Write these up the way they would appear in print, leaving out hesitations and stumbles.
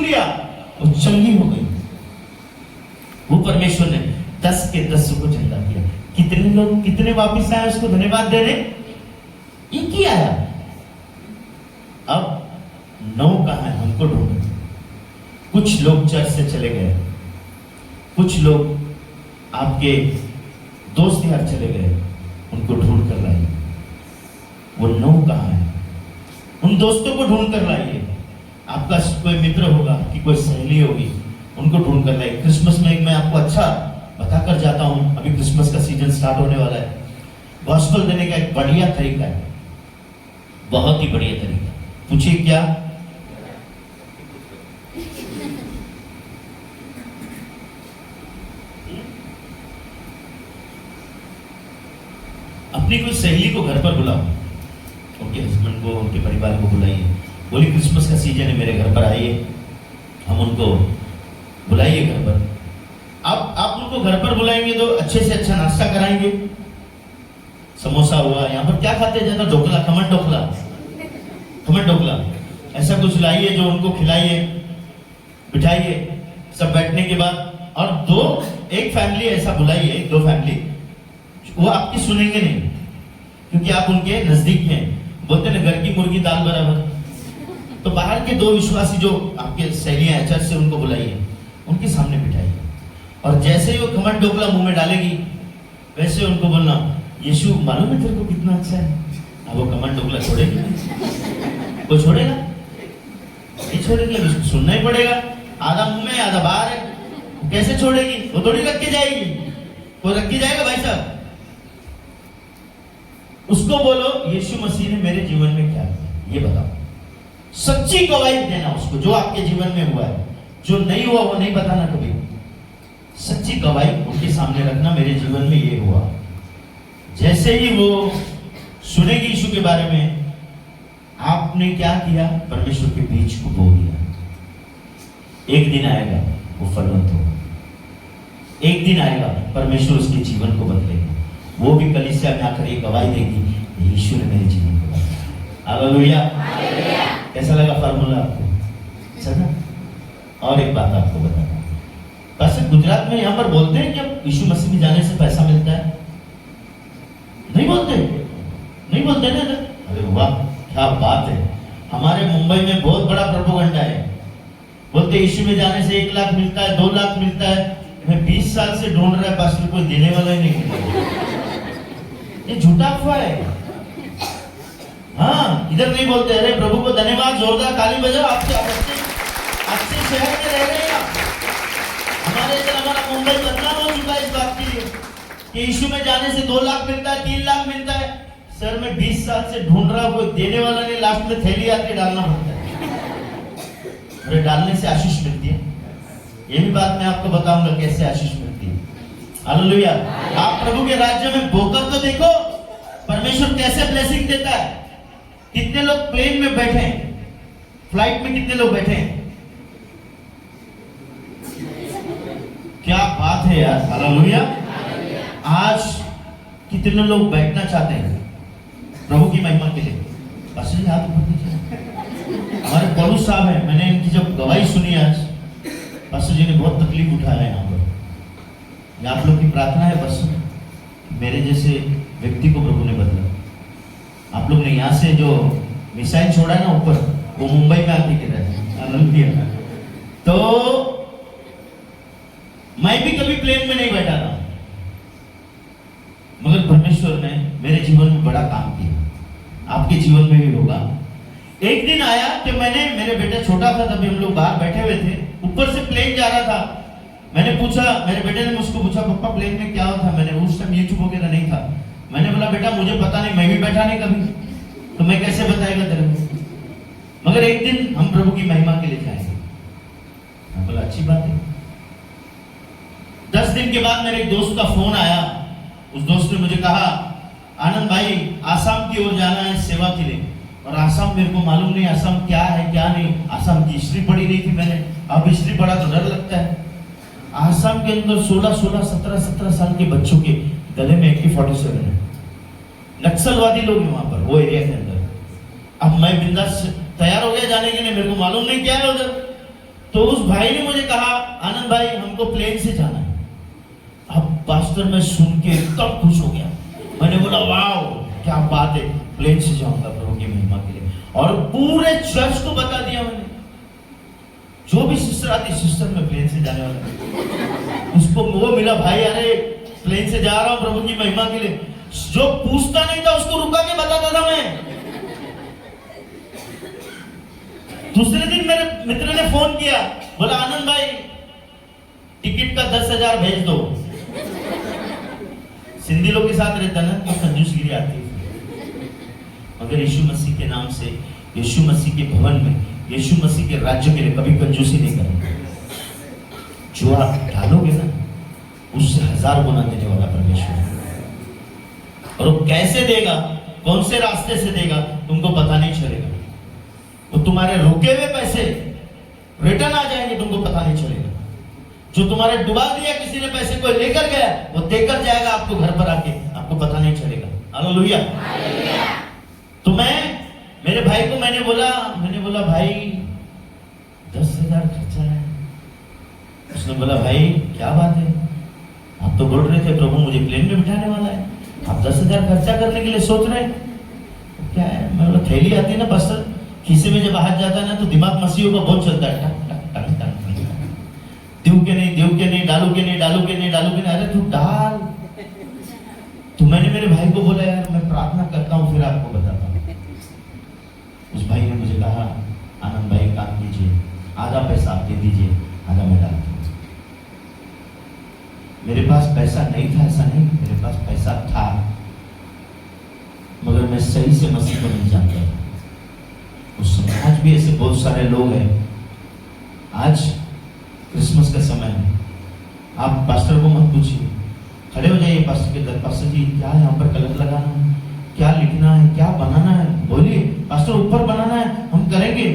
लिया, वो चंगी हो गई। वो परमेश्वर ने 10 के 10 को जिंदा किया। कितने लोग, कितने वापिस आए उसको धन्यवाद देने? एक ही आया। अब 9 कहां है? हमको ढूंढे। कुछ लोग चर्च से चले गए, कुछ लोग आपके दोस्त यार चले गए, उनको ढूंढ कर लाइए। वो 9 कहां है? उन दोस्तों को ढूंढ कर लाइए। आपका कोई मित्र होगा कि कोई सहेली होगी, उनको ढूंढ कर लाइए। क्रिसमस में मैं आपको अच्छा बता कर जाता हूं, अभी क्रिसमस का सीजन स्टार्ट होने वाला है। गॉस्पेल देने का एक बढ़िया तरीका है, बहुत ही बढ़िया तरीका। पूछिए क्या? अपनी कोई सहेली को घर पर बुलाओ, उनके हस्बैंड को, उनके परिवार को बुलाइए। बोलिए क्रिसमस का सीजन है, मेरे घर पर आइए। हम उनको बुलाइए घर पर। अब आप उनको घर पर बुलाएंगे तो अच्छे से अच्छा नाश्ता कराएंगे। समोसा हुआ, यहाँ पर क्या खाते हैं ज्यादा? ढोकला, खमन ढोकला, खमन ढोकला, ऐसा कुछ लाइए जो उनको खिलाइए, बिठाइए सब बैठने के बाद। और एक फैमिली ऐसा बुलाइए, 2 फैमिली, वो आपकी सुनेंगे नहीं, क्योंकि आप उनके नजदीक हैं। बोलते ना, घर की मुर्गी दाल बराबर। तो बाहर के 2 विश्वासी जो आपके सहेलियां चर्च से, उनको बुलाइए, उनके सामने बिठाइए। और जैसे ही वो खमन ढोकला मुंह में डालेगी, वैसे उनको बोलना, यीशु मालूम है तेरे को कितना अच्छा है। अब वो खमन ढोकला छोड़ेगी? वो छोड़ेगा? नहीं छोड़ेगी, उसको सुनना ही पड़ेगा। आधा मुंह में आधा बाहर है, कैसे छोड़ेगी? वो थोड़ी रख के जाएगी, वो रख के जाएगा भाई साहब। उसको बोलो, यीशु मसीह ने मेरे जीवन में क्या किया ये बताओ। सच्ची गवाही देना उसको, जो आपके जीवन में हुआ है। जो नहीं हुआ वो नहीं बताना कभी। सच्ची गवाही उनके सामने रखना, मेरे जीवन में ये हुआ। जैसे ही वो सुनेगी यीशु के बारे में, आपने क्या किया? परमेश्वर के बीज को बो दिया। एक दिन आएगा वो फलवंत होगा। एक दिन आएगा परमेश्वर उसके जीवन को बदलेगा। वो भी कलीसिया में आकर ये गवाही देगी, यीशु ने मेरे जीवन को बदला। हालेलुया। कैसा लगा फार्मूला आपको? अच्छा ना? और एक बात आपको बताना, वैसे गुजरात में यहाँ पर बोलते हैं कि अब यीशु मसीह में जाने से पैसा मिलता है? नहीं बोलते, नहीं बोलते ना? अरे वाह, क्या बात है। हमारे मुंबई में बहुत बड़ा प्रोपेगेंडा है। बोलते यीशु में जाने से 1 लाख मिलता है, 2 लाख मिलता है। मैं 20 साल से ढूंढ रहा है, पास्टर कोई देने वाला ही नहीं। ये झूठा अफवाह है। हाँ, इधर नहीं बोलते। अरे प्रभु को धन्यवाद, जोरदार ताली बजाओ। आपसे अच्छे शहर में रह रहे हैं आप। हमारे इधर, हमारा मुंबई बदनाम हो चुका है इस बात के लिए कि यीशु में जाने से 2 लाख मिलता है, 3 लाख मिलता है। सर मैं 20 साल से ढूंढ रहा हूं, कोई देने वाला नहीं। लास्ट में थैली आके डालना पड़ता है। अरे डालने से आशीष मिलती है। ये भी बात मैं आपको बताऊंगा कैसे आशीष मिलती है। हालेलुया। आप प्रभु के राज्य में बोकर तो देखो परमेश्वर कैसे ब्लेसिंग देता है। कितने लोग प्लेन में बैठे हैं, फ्लाइट में कितने लोग बैठे हैं? क्या बात है यार। हालेलुया। आज कितने लोग बैठना चाहते हैं प्रभु की महिमा के लिए? बस हाथ ऊपर कीजिए। हमारे पड़ोस साहब है, मैंने इनकी जब गवाही सुनी आज, पास्टर जी ने बहुत तकलीफ उठाया है यहाँ पर। आप लोग की प्रार्थना है बस, मेरे जैसे व्यक्ति को प्रभु ने बदला। आप लोग ने यहाँ से जो मिसाइल छोड़ा ना ऊपर, वो मुंबई में आके गिरा है। तो मैं भी कभी प्लेन में नहीं बैठा था, मगर परमेश्वर ने मेरे जीवन में बड़ा काम किया। आपके जीवन में भी होगा। एक दिन आया कि मेरे बेटा छोटा था, तभी हम लोग बाहर बैठे हुए थे, ऊपर से प्लेन जा रहा था। मैंने पूछा, मेरे बेटे ने मुझको पूछा, पापा प्लेन में क्या होता? मैंने उस टाइम यूट्यूब वगैरह नहीं था। मैंने बोला, बेटा मुझे पता नहीं, मैं भी बैठा नहीं कभी, तो मैं कैसे बताएगा तेरे को? मगर एक दिन हम प्रभु की महिमा के लिए जाएंगे। मैं बोला अच्छी बात है। 10 दिन के बाद मेरे एक दोस्त का फोन आया। उस दोस्त ने मुझे कहा, आनंद भाई आसाम की ओर जाना है सेवा के लिए। और आसाम मेरे को मालूम नहीं आसाम क्या है क्या नहीं। आसाम की हिस्ट्री पढ़ी नहीं थी मैंने, अब हिस्ट्री पढ़ा तो डर लगता है। आसाम के अंदर 16, 17 साल के बच्चों के गले में AK-47 है। नक्सलवादी लोग हैं वहां पर, वो एरिया के अंदर। अब मैं बिंदास तैयार हो गया जाने के लिए, मेरे को मालूम नहीं क्या है उधर। तो तो उस भाई ने मुझे कहा, आनंद भाई हमको प्लेन से जाना है। अब पास्टर मैं सुन के एकदम खुश हो गया। मैंने बोला वाह क्या बात है, प्लेन से जाऊंगा प्रभु की महिमा के लिए। और पूरे चर्च को बता दिया मैंने, जो भी सिस्टर आती, सिस्टर मैं प्लेन से जाने वाला। उसको वो मिला, भाई अरे प्लेन से जा रहा हूं प्रभु की महिमा के लिए। जो पूछता नहीं था उसको रुका के बताता था मैं। दूसरे दिन मेरे मित्र ने फोन किया, बोला आनंद भाई टिकट का 10,000 भेज दो। सिंधी लोग के साथ रहता ना तो कंजूसगिरी आती है, मगर यीशु मसीह के नाम से, यीशु मसीह के भवन में, यीशु मसीह के राज्य के लिए कभी कंजूसी नहीं करेंगे। जो आप डालोगे ना उससे 1000 गुना देने वाला परमेश्वर है। और वो कैसे देगा, कौन से रास्ते से देगा तुमको पता नहीं चलेगा। वो तुम्हारे रुके हुए पैसे रिटर्न आ जाएंगे, तुमको पता नहीं चलेगा। जो तुम्हारे डुबा दिया किसी ने पैसे को लेकर गया, वो देकर जाएगा आपको घर पर आके, आपको पता नहीं चलेगा। हालेलुया। तो मैं मेरे भाई को मैंने बोला भाई 10,000 खर्चा है। उसने बोला भाई क्या बात है, आप तो बोल रहे थे प्रभु मुझे प्लेन में बिठाने वाला है, आप 10,000 खर्चा करने के लिए सोच रहे हैं, क्या है? मैं बोला थैली आती है ना पास्टर, खीसे में जब हाथ जाता है ना तो दिमाग मसीहों का बहुत चलता है, दूं के नहीं, डालू के नहीं, अरे तू डाल। तो मैंने मेरे भाई को बोला यार मैं प्रार्थना करता हूँ फिर आपको बताता हूँ। उस भाई ने मुझे कहा आनंद भाई काम कीजिए, आधा पैसा आप दे दीजिए, आधा मैं डाल दूंगा। मेरे पास पैसा नहीं था ऐसा नहीं, मेरे पास पैसा था, मगर मैं सही से मसीह को नहीं जानता था उस समय। आज भी ऐसे बहुत सारे लोग हैं। आज क्रिसमस का समय है, आप पास्टर को मत पूछिए, खड़े हो जाइए पास्टर के दर, पास्टर जी क्या यहाँ पर कलर लगाना है, क्या लिखना है, क्या बनाना है, बोलिए पास्टर ऊपर बनाना है, हम करेंगे।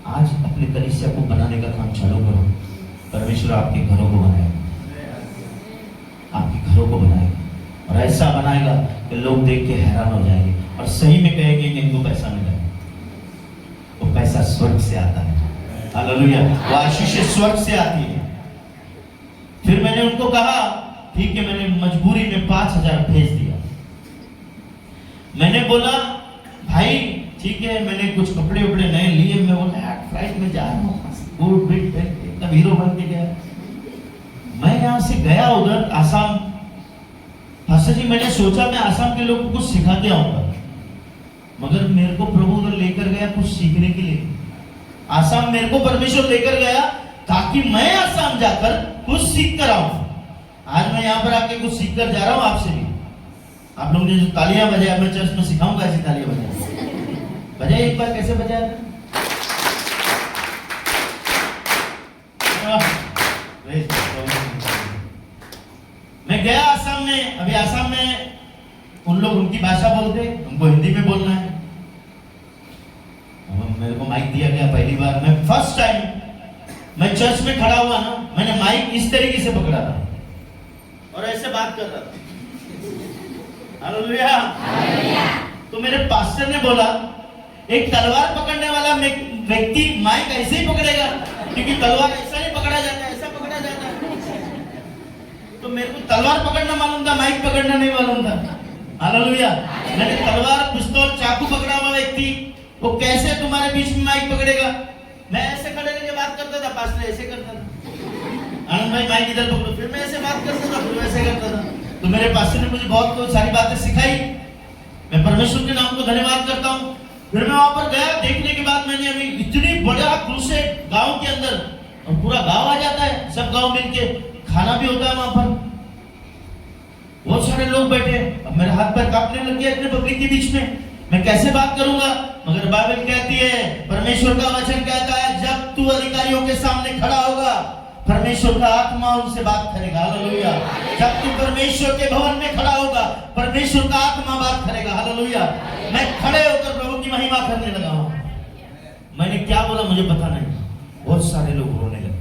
आज अपने कलीसिया को बनाने का काम चालू करो, परमेश्वर आपके घरों को बनाएगा, आपके घरों को बनाएगा और ऐसा बनाएगा कि लोग देख के हैरान हो जाएंगे और सही में कहेंगे कि इनको पैसा मिला है। वो पैसा स्वर्ग से आता है। हालेलुया। वो आशीष स्वर्ग से आती है। फिर मैंने उनको कहा ठीक है, मैंने मजबूरी में 5,000 भेज दिया। मैंने बोला भाई ठीक है, मैंने कुछ कपड़े उपड़े नए लिए, मैं बोला यार फ्लाइट में जा रहा हूँ, बूट बीट पहन के एकदम हीरो बन के गया। मैं यहाँ से गया उधर आसाम, पास्टर जी मैंने सोचा मैं आसाम के लोगों को कुछ सिखा के आऊंगा, मगर मेरे को प्रभु उधर लेकर गया कुछ सीखने के लिए। आसाम मेरे को परमेश्वर लेकर गया ताकि मैं आसाम जाकर कुछ सीख कर आऊं। आज मैं यहाँ पर आके कुछ सीख कर जा रहा हूँ आपसे भी। आप लोग ने जो तालियां बजाया, मैं चर्च में सिखाऊंगा ऐसी तालियां बजाए एक बार, कैसे बजाया? मैं गया आसाम में। अभी आसाम में उन लोग उनकी भाषा बोलते, उनको हिंदी में बोलना है। मेरे को माइक दिया गया पहली बार, मैं फर्स्ट टाइम मैं चर्च में खड़ा हुआ ना, मैंने माइक इस तरीके से पकड़ा था और ऐसे बात कर रहा था। हालेलुया। तो मेरे पास्टर ने बोला एक तलवार पकड़ने वाला व्यक्ति माइक ऐसे ही पकड़ेगा, क्योंकि तलवार ऐसा नहीं पकड़ा जाता, ऐसा पकड़ा जाता है। तो मेरे को तलवार पकड़ना मालूम था, माइक पकड़ना नहीं मालूम था। हालेलुया। मैंने तलवार, पिस्तौल, चाकू पकड़ा हुआ व्यक्ति वो कैसे तुम्हारे बीच में माइक पकड़ेगा? मैं ऐसे खड़े करके बात करता था, पास्टर ऐसे करता था, आनंद भाई माइक इधर पकड़ो, फिर मैं ऐसे बात करता था, फिर वैसे करता था। तो मेरे पास्टर ने मुझे बहुत सारी बातें सिखाई। मैं परमेश्वर के नाम को धन्यवाद करता हूँ। फिर मैं वहां पर गया, देखने के बाद मैंने अभी इतनी बड़ा क्रूसेड गांव के अंदर, और पूरा गांव आ जाता है, सब गांव मिलके खाना भी होता है वहां पर, बहुत सारे लोग बैठे। अब मेरे हाथ पैर कांपने लग गया इतने पब्लिक के बीच में, मैं कैसे बात करूंगा? मगर बाइबल कहती है, परमेश्वर का वचन कहता है, जब तू अधिकारियों के सामने खड़ा होगा परमेश्वर का आत्मा उनसे बात करेगा। हालेलुया। जब तू परमेश्वर के भवन में खड़ा होगा परमेश्वर का आत्मा बात करेगा। हालेलुया। मैं खड़े होकर प्रभु की महिमा करने लगा हूं। मैंने क्या बोला मुझे पता नहीं, बहुत सारे लोग रोने लगे,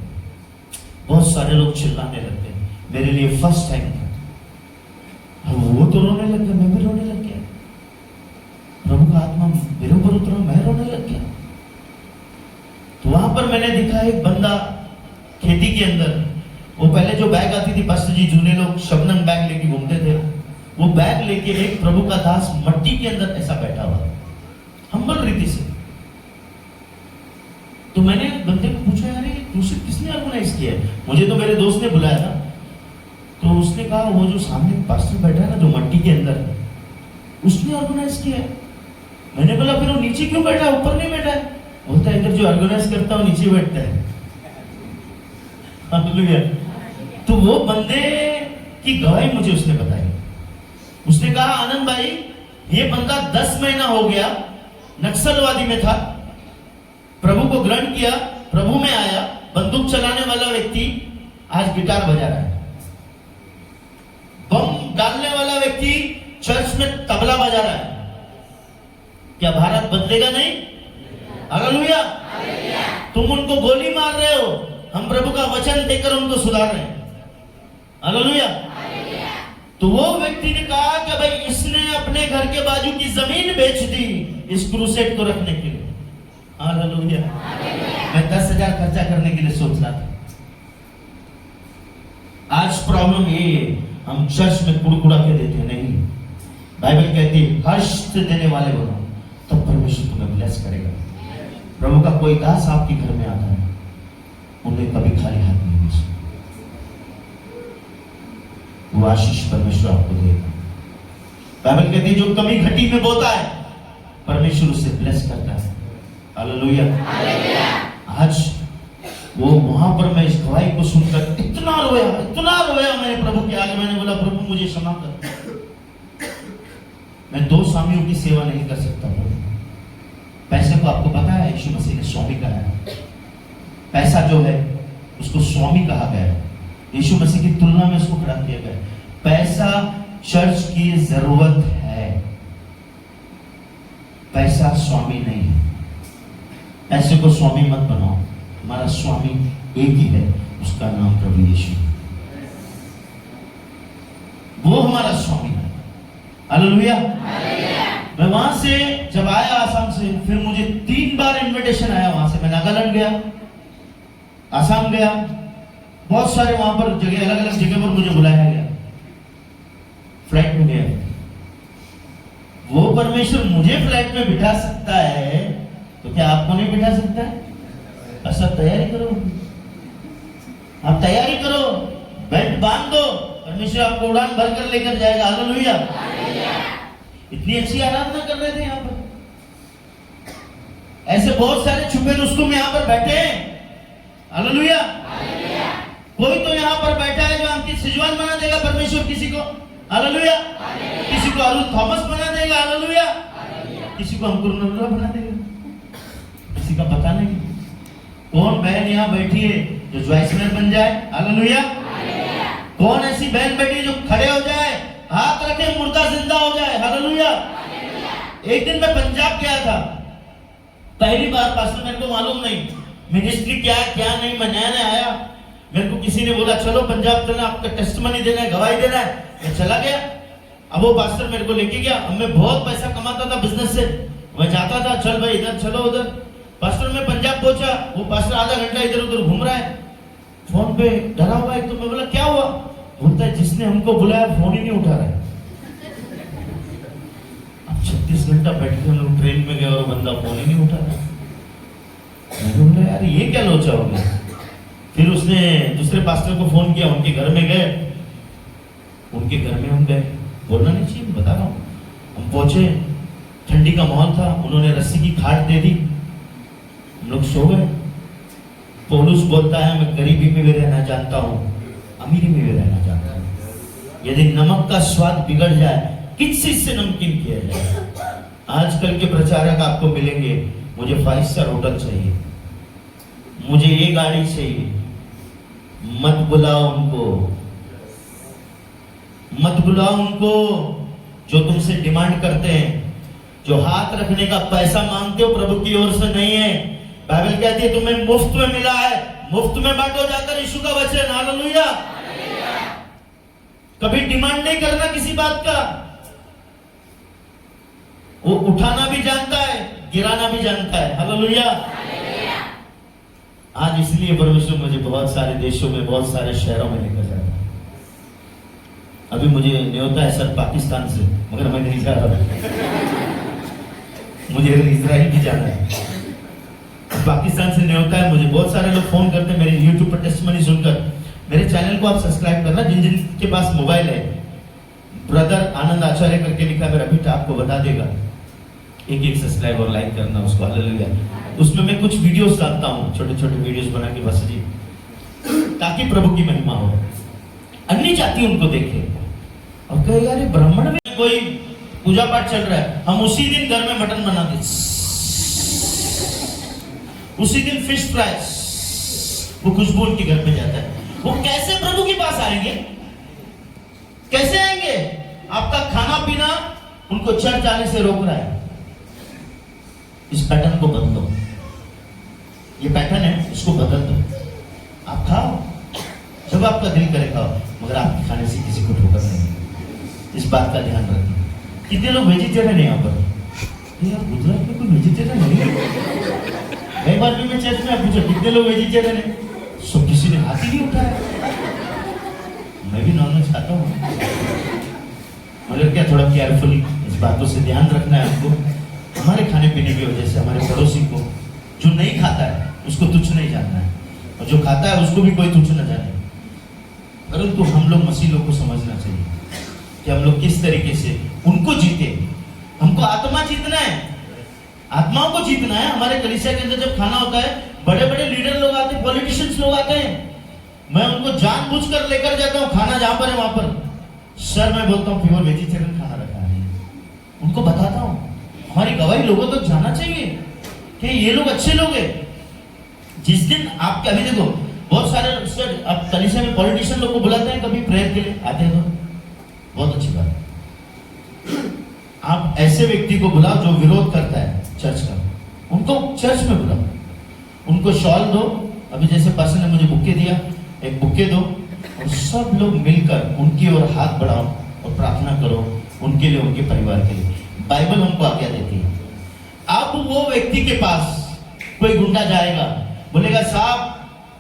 बहुत सारे लोग चिल्लाने लगे। मेरे लिए फर्स्ट टाइम था। वो तो रोने लग गया, मैं भी रोने लग गया। प्रभु का आत्मा मेरे ऊपर उतरा, मैं रोने लग गया। तो वहां वहां पर मैंने देखा एक बंदा खेती के अंदर, वो पहले जो बैग आती थी पास्टर जी, जूने लोग शबनम बैग लेके घूमते थे, वो बैग लेके एक प्रभु का दास मट्टी के अंदर ऐसा बैठा हुआ, हम्बल रीति से। तो मैंने बंदे को पूछा, यार तुझसे किसने ऑर्गेनाइज किया है? मुझे तो मेरे दोस्त ने बुलाया था। तो उसने कहा वो जो सामने पास्टर बैठा है ना, जो मट्टी के अंदर, उसने ऑर्गेनाइज किया है। मैंने बोला फिर वो नीचे क्यों बैठा है, ऊपर नहीं बैठा है? बोलता है इधर जो ऑर्गेनाइज करता है नीचे बैठता है। तो वो बंदे की गवाही मुझे उसने बताई। उसने कहा आनंद भाई, ये बंदा 10 महीना हो गया नक्सलवादी में था, प्रभु को ग्रहण किया, प्रभु में आया, बंदूक चलाने वाला व्यक्ति आज गिटार बजा रहा है, बम डालने वाला व्यक्ति चर्च में तबला बजा रहा है। क्या भारत बदलेगा नहीं? हालेलुया। तुम उनको गोली मार रहे हो, हम प्रभु का वचन देकर उनको सुधार रहे हैं। हालेलुया। तो वो व्यक्ति ने कहा कि भाई इसने अपने घर के बाजू की जमीन बेच दी इस क्रूसेड को रखने के लिए। हालेलुया। मैं 10,000 खर्चा करने के लिए सोच रहा था। आज प्रॉब्लम ये है, हम चर्च में कुड़कुड़ा के देते नहीं। बाइबल कहती है हर्ष से देने वाले बनो, तब परमेश्वर तुम्हें ब्लेस करेगा। प्रभु का कोई दास आपके घर में आता है, उन्हें कभी खाली हाथ नहीं भेजना। वो आशीष परमेश्वर आपको देगा। बाइबल कहती है जो कमी घटी में बोता है, परमेश्वर उसे ब्लेस करता है। हालेलुया। आज वो वहां पर मैं इस गवाही को सुनकर इतना रोया मैंने प्रभु के आगे। मैंने बोला प्रभु मुझे क्षमा कर, मैं 2 स्वामियों की सेवा नहीं कर सकता। पैसे को आपको पता है यीशु मसीह ने स्वामी कहा है। पैसा जो है उसको स्वामी कहा गया है, यीशु मसीह की तुलना में उसको खड़ा किया गया है। पैसा चर्च की जरूरत है, पैसा स्वामी नहीं है। पैसे को स्वामी मत बनाओ, हमारा स्वामी एक ही है, उसका नाम प्रभु यीशु, वो हमारा स्वामी है। हालेलुया। मैं वहां से जब आया आसाम से, फिर मुझे 3 बार इनविटेशन आया वहां से। मैं नागालैंड गया, आसाम गया, बहुत सारे वहां पर जगह, अलग अलग जगह पर मुझे बुलाया गया। फ्लाइट में गया। वो परमेश्वर मुझे फ्लाइट में बिठा सकता है तो क्या आपको नहीं बिठा सकता है? ऐसा तैयारी करो, आप तैयारी करो, बेल्ट बांध दो, परमेश्वर आपको उड़ान भर कर लेकर जाएगा। हालेलुया। इतनी अच्छी आराधना कर रहे थे यहाँ पर। ऐसे बहुत सारे छुपे रुस्तुम यहाँ पर बैठे हैं। हालेलुया। कोई तो यहाँ पर बैठा है जो आपकी सिजवान बना देगा परमेश्वर किसी को। हालेलुया। किसी को अरुण थॉमस बना देगा। हालेलुया। किसी को अंकुर नल्ला बना देगा, किसी का पता नहीं। कौन बहन यहाँ बैठी है जो ज्वाइसनर बन जाए? हालेलुया। कौन ऐसी बहन बैठी है जो खड़े हो जाए, हाथ रखे, मुर्दा जिंदा हो जाए? हालेलुया। एक दिन मैं पंजाब गया था, पहली बार। पास्टर मेरे को मालूम नहीं मिनिस्ट्री क्या है क्या नहीं, मैं नया आया। मेरे को किसी ने बोला चलो पंजाब चलना, आपका टेस्टमनी देना है, गवाही देना है। मैं चला गया। अब वो पास्टर मेरे को लेके गया। अब मैं बहुत पैसा कमाता था बिजनेस से, मैं जाता था, चल भाई इधर चलो उधर। पास्टर मैं पंजाब पहुंचा, वो पास्टर आधा घंटा इधर उधर घूम रहा है, फोन पे डरा हुआ है। तो मैं बोला क्या हुआ? बोलता है जिसने हमको बुलाया फोन ही नहीं उठा रहा है। अब 36 घंटा बैठ के हम लोग ट्रेन में गए और बंदा फोन ही नहीं उठा रहा। मैंने बोला यार ये क्या लोचा हो गया। फिर उसने दूसरे पास्टर को फोन किया, उनके घर में गए। उनके घर में हम गए, बोलना नहीं चाहिए, बता रहा हूँ। हम पहुंचे, ठंडी का माहौल था, उन्होंने रस्सी की खाट दे दी, हम लोग सो गए। पौलुस बोलता है मैं गरीबी में भी रहना जानता हूँ, अमीरी में भी रहना जानता हूँ। यदि नमक का स्वाद बिगड़ जाए, किस चीज से नमकीन किया जाए? आजकल के प्रचारक आपको मिलेंगे, मुझे 5 स्टार होटल चाहिए, मुझे ये गाड़ी चाहिए। मत बुलाओ उनको, मत बुलाओ उनको जो तुमसे डिमांड करते हैं, जो हाथ रखने का पैसा मांगते हो, प्रभु की ओर से नहीं है। बाइबल कहती है तुम्हें मुफ्त में मिला है, मुफ्त में बांटो जाकर यीशु का वचन। हालेलुया। कभी डिमांड नहीं करना किसी बात का। वो उठाना भी जानता है, गिराना भी जानता है। हालेलुया। आज इसलिए परमेश्वर मुझे बहुत सारे देशों में, बहुत सारे शहरों में लेकर जाता है। अभी मुझे न्योता है सर पाकिस्तान से, मगर मैं नहीं जा रहा। मुझे इजराइल भी जाना है। पाकिस्तान से न्योता है मुझे। बहुत सारे लोग फोन करते हैं मेरे यूट्यूब पर टेस्टिमनी सुनकर। मेरे चैनल को आप सब्सक्राइब करना, जिन जिन के पास मोबाइल है। ब्रदर आनंद आचार्य करके लिखा, मेरा बेटा आपको बता देगा। एक सब्सक्राइब और लाइक करना उसको। हालेलुया। उसमें मैं कुछ वीडियोस डालता हूँ, छोटे छोटे वीडियोस बना के बस जी, ताकि प्रभु की महिमा हो, अन्य जाति उनको देखे और कहे यार ये ब्राह्मण में कोई पूजा पाठ चल रहा है, हम उसी दिन घर में मटन बना दे, उसी दिन फिश फ्राई, वो खुशबू उनके घर में जाता है। वो कैसे प्रभु के पास आएंगे? कैसे आएंगे? आपका खाना पीना उनको चर्च आने से रोक रहा है। इस पैटर्न को बदलो। ये पैटर्न है, इसको बदल दो। आप खाओ जब आपका दिल करे खाओ, मगर आपके खाने से किसी को ठोकर नहीं। इस बात का ध्यान रखिए। कितने लोग वेजिटेरियन है यहाँ पर? यार गुजरात में कोई वेजिटेरियन नहीं है। कई बार भी मैं चर्च में पूछा कितने लोग वेजिटेरियन है, सो किसी ने हाथ ही नहीं उठाया। मैं भी नॉनवेज खाता हूँ, मगर क्या थोड़ा केयरफुली इस बातों से ध्यान रखना है हमको। हमारे खाने पीने की वजह से हमारे पड़ोसी को, जो नहीं खाता है उसको तुच्छ नहीं जानना है, और जो खाता है उसको भी कोई तुच्छ न जाने। परंतु हम लोग मसीह लोग को समझना चाहिए कि हम लोग किस तरीके से उनको जीते। हमको आत्मा जीतना है, आत्माओं को जीतना है। हमारे कलीसिया के अंदर जब खाना होता है, बड़े बड़े लीडर लोग आते हैं, पॉलिटिशियंस लोग आते हैं, मैं उनको जानबूझकर लेकर जाता हूँ। खाना जहां पर है वहां पर सर मैं बोलता हूँ प्योर वेजिटेरियन खाना रखा है, उनको बताता हूँ। हमारी गवाही लोगों तक जाना चाहिए कि ये लोग अच्छे लोग हैं। जिस दिन आपके, अभी देखो बहुत सारे आप कलीसिया में पॉलिटिशियन लोग को बुलाते हैं कभी प्रेयर के लिए, आते हैं तो बहुत अच्छी बात है। आप ऐसे व्यक्ति को बुलाओ जो विरोध करता है चर्च का, उनको चर्च में बुलाओ, उनको शॉल दो। अभी जैसे पर्सन ने मुझे बुक्के दिया, एक बुक्के दो और सब लोग मिलकर उनकी ओर हाथ बढ़ाओ और प्रार्थना करो उनके लिए, उनके परिवार के लिए। बाइबल हमको आज्ञा देती है। अब वो व्यक्ति के पास कोई गुंडा जाएगा, बोलेगा साहब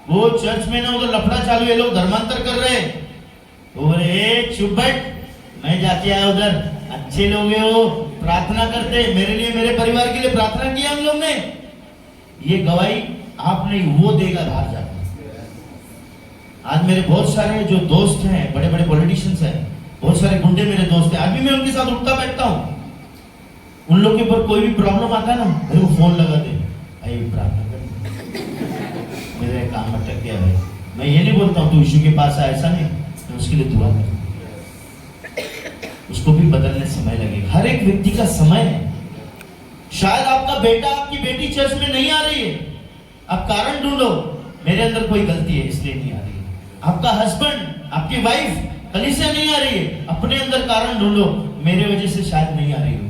वो चर्च में ना उधर लफड़ा चालू है, लोग धर्मांतर कर रहे हैं, तो बोले चुप बैठ, मैं जाके आया उधर, अच्छे लोग हैं वो, प्रार्थना करते मेरे लिए, मेरे परिवार के लिए प्रार्थना किया हम लोग ने। ये गवाही आप नहीं, वो देगा बाहर जाकर। आज मेरे बहुत सारे जो दोस्त हैं, बड़े बड़े पॉलिटिशियंस हैं, बहुत सारे गुंडे मेरे दोस्त हैं, आज भी मैं उनके साथ उठता बैठता हूँ। उन लोग के ऊपर कोई भी प्रॉब्लम आता है ना, मेरे को फोन लगा दे, भाई प्रार्थना कर, मेरा काम अटक गया भाई। मैं ये नहीं बोलता हूँ तू यीशु के पास आ, ऐसा नहीं, मैं उसके लिए दुआ कर, उसको भी बदलने समय लगेगा। हर एक व्यक्ति का समय है। शायद आपका बेटा, आपकी बेटी चर्च में नहीं आ रही है, आप कारण ढूंढो, मेरे अंदर कोई गलती है इसलिए नहीं आ रही है। आपका हस्बैंड, आपकी वाइफ कलीसिया नहीं आ रही है, अपने अंदर कारण ढूंढो, मेरे वजह से शायद नहीं आ रही हो।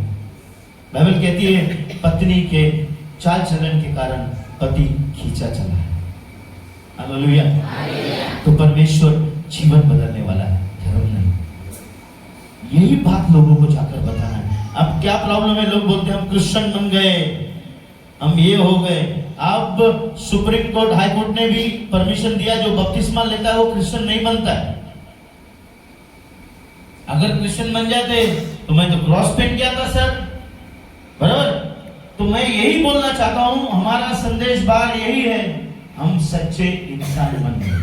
बाइबल कहती है पत्नी के चाल चलन के कारण पति खींचा चला है। हालेलुया। तो परमेश्वर जीवन बदलने वाला है, धर्म नहीं। यही बात लोगों को जाकर बताना है। अब क्या प्रॉब्लम है, लोग बोलते हैं हम क्रिश्चियन बन गए, हम ये हो गए। अब सुप्रीम कोर्ट, हाई कोर्ट ने भी परमिशन दिया, जो बपतिस्मा लेता है वो क्रिश्चियन नहीं बनता है। अगर क्रिश्चियन बन जाते तो मैं तो क्रॉस पहन गया था सर, बराबर। तो मैं यही बोलना चाहता हूं, हमारा संदेश बार यही है, हम सच्चे इंसान बन गए,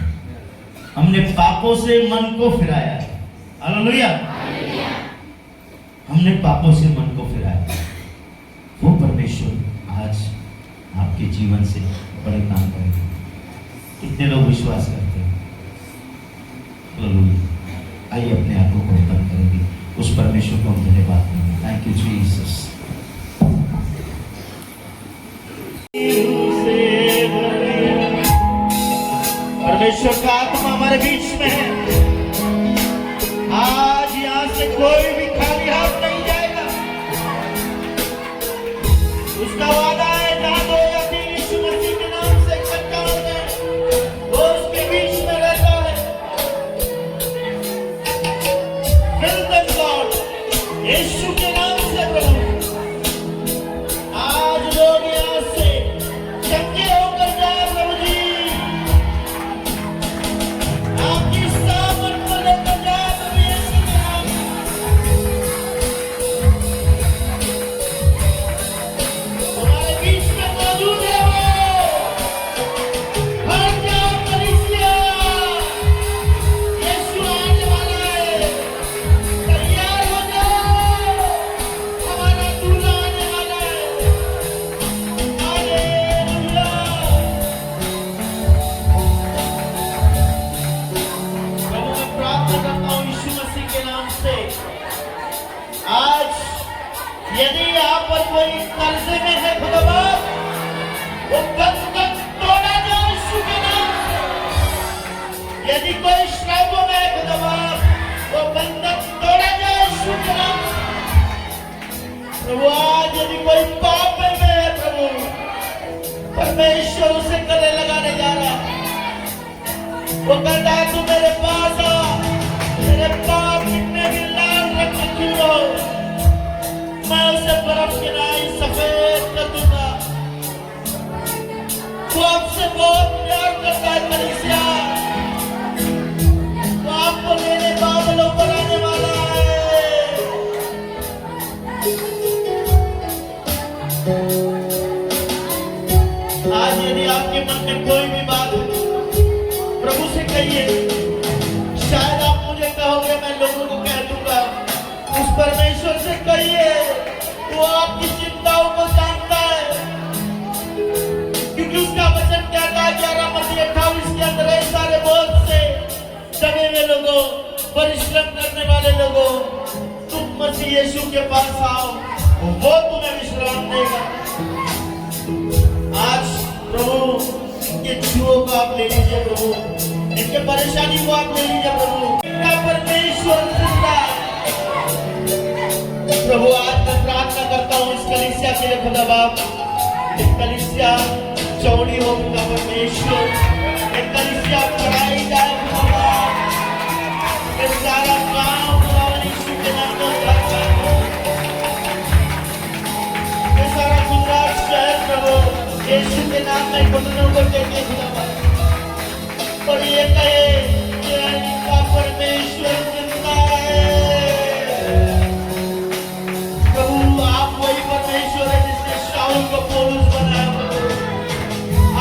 हमने पापों से मन को फिराया है। हालेलुया। हमने पापों से मन को फिराया, वो परमेश्वर आज आपके जीवन से बड़े काम करेंगे। कितने लोग विश्वास करते हैं? हालेलुया। आइए अपने आप को ओपन करेंगे, उस परमेश्वर को हम धन्यवाद देंगे। Thank you Jesus. परमेश्वर का आत्मा हमारे बीच में है। आज यहां से कोई भी खाली हाथ नहीं जाएगा। उसका वादा है, जहां दो या तीन यीशु मसीह के नाम से इकट्ठा होते हैं, वो उसके बीच में रहता है। Fill them God, यीशु के नाम से प्रभु। आज लोग यहां से चक्के होकर जाए प्रभु जी। कोई कर्जे में है खुदा, वो बंधन तोड़ा जाए यीशु के नाम से। यदि कोई श्रापों में है खुदा, वो बंधन तोड़ा जाए यीशु के नाम से। प्रभु आज यदि कोई पाप में है प्रभु, परमेश्वर उसे गले लगाने जा रहा है। वो कहता है तू मेरे पास आ, मेरे पाप कितने भी लाल रंग के क्यों हो, मैं उसे बर्फ के नाई सफेद कर दूंगा। वो आपसे बहुत प्यार करता है कलीसिया, वो आपको मेरे बादलों पर आने वाला है। आज यदि आपके मन में कोई भी बात हो, प्रभु से कहिए। शायद आप मुझे कहोगे मैं लोगों को कह दूंगा, उस परमेश्वर से कहिए, वो आपकी चिंताओं को जानता है। क्योंकि उसका वचन कहता है 11:28 के अंदर, ऐ सारे बोझ से दबे हुए लोगों, परिश्रम करने वाले लोगों, तुम मसीह यीशु के पास आओ, वो तुम्हें विश्राम देगा। आज प्रभु इनके छुओं को आप ले लीजिए प्रभु, इनके परेशानी को आप ले लीजिए प्रभु। इनका परमेश्वर जिंदा है। प्रभु आज मैं प्रार्थना करता हूँ इस कलीसिया के लिए खुदा बाप, इस कलीसिया चौड़ी हो खुदा परमेश्वर, एक कलीसिया बढ़ाई जाए खुदा बाप, ये सारा काम खुदा यीशु के नाम में करता है। ये सारा गुजरात शहर प्रभु यीशु के नाम में घुटनों को टेके खुदा बाप, और ये कहे कि इनका परमेश्वर जिंदा है। प्रभु आप वही परमेश्वर है जिसने शाऊल को पौलुस बनाया प्रभु,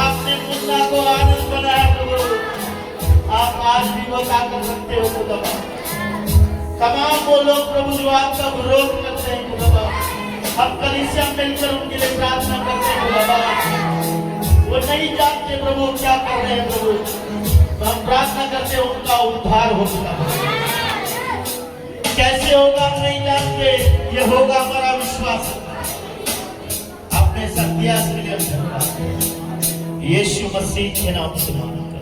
आपने मूसा को आनंद बनाया प्रभु, आप आज भी वो क्या कर सकते हो खुदा बाप। तमाम वो लोग प्रभु जो आपका विरोध करते हैं खुदा बाप, हम कलीसिया मिलकर उनके लिए प्रार्थना करते हैं खुदा बाप। वो नहीं जानते प्रभु क्या कर रहे हैं प्रभु, हम प्रार्थना करते हैं उनका उद्धार हो खुदा बाप। कैसे होगा हम नहीं जानते, ये होगा हमारा विश्वास। अपने सत्यास के लिए धन्यवाद, यीशु मसीह के नाम से मांगता।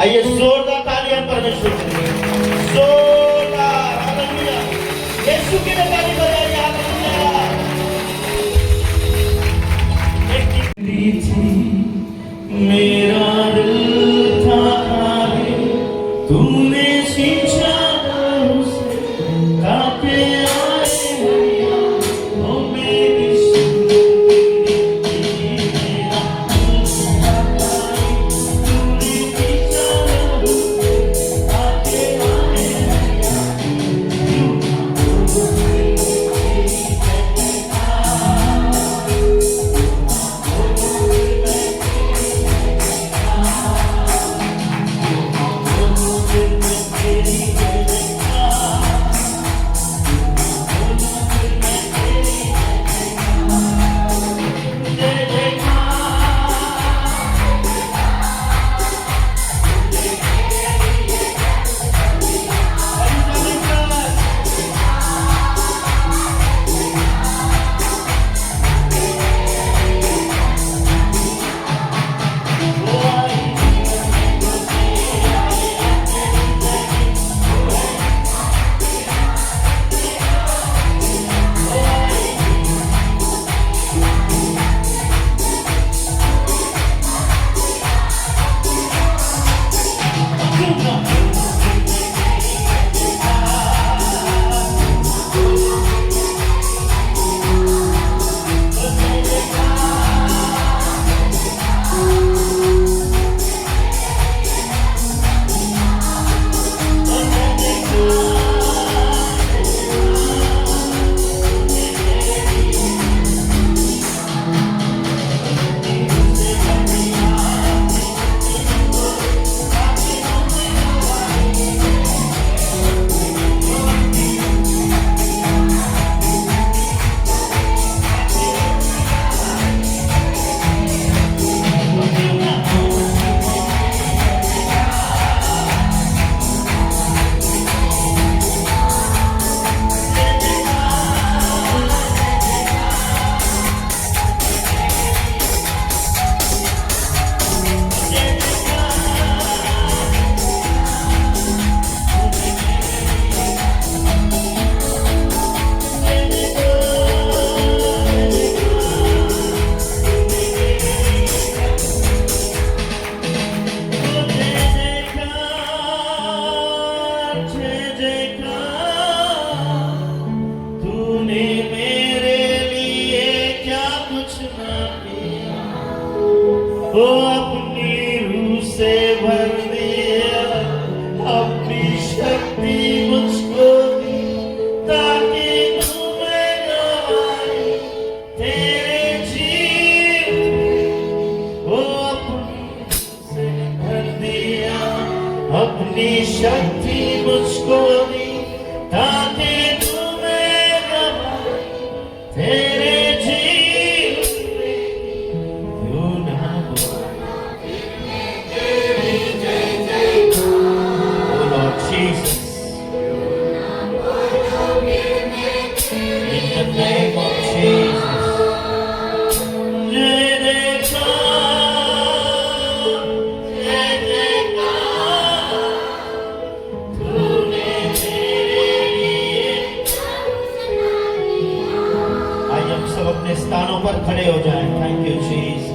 आइए जोरदार तालियां परमेश्वर के लिए, जोरदार हालेलुया, यीशु की ताली बजाइए हालेलुया। मेरा दिल था खाली, तूने सींचा उसे, कांटे आए भैया ओ मेरी अपनी रूह से भर दिया, अपनी शक्ति मुझको दी, ताकि तुम्हें गवाए तेरे जीवन। ओ अपनी रूह से भर दिया, अपनी शक्ति मुझको दी, ताकि तुम्हें गवाए तेरे जीवन में। क्यों ना बोला तेरी जय जयकार। Oh Lord Jesus, in the name of Jesus, जय जयकार, जय जयकार। तूने मेरे लिए। आइए हम सब अपने स्थानों पर खड़े हो जाएं। Thank you Jesus.